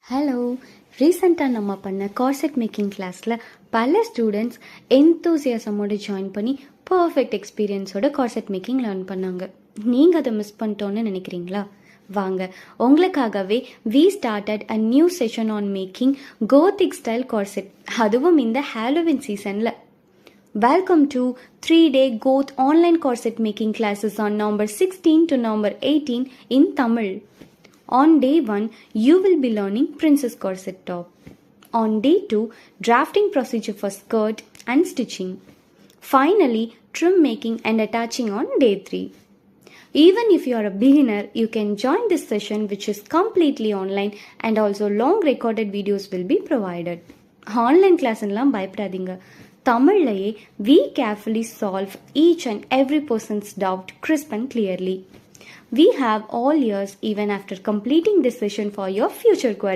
Hello. ரீசெண்டாக நம்ம பண்ண கார்செட் மேக்கிங் கிளாஸில் பல ஸ்டூடெண்ட்ஸ் என்தூசியாசமோடு ஜாயின் பண்ணி பர்ஃபெக்ட் எக்ஸ்பீரியன்ஸோட கார்செட் மேக்கிங் லேர்ன் பண்ணாங்க. நீங்கள் அதை மிஸ் பண்ணிட்டோன்னு நினைக்கிறீங்களா? வாங்க, உங்களுக்காகவே we started a new session on making gothic style corset, அதுவும் இந்த ஹாலோவின் சீசனில். Welcome to 3-day Goth online corset making classes on November 16 to November 18 in Tamil. On day 1, you will be learning princess corset top. On day 2, drafting procedure for skirt and stitching. Finally, trim making and attaching on day 3. Even if you are a beginner, you can join this session which is completely online and also long recorded videos will be provided. Online class எல்லாம் பயப்படாதீங்க. தமிழ்லையே we carefully solve each and every person's doubt crisp and clearly. We have all ears even after completing this session for your future queries.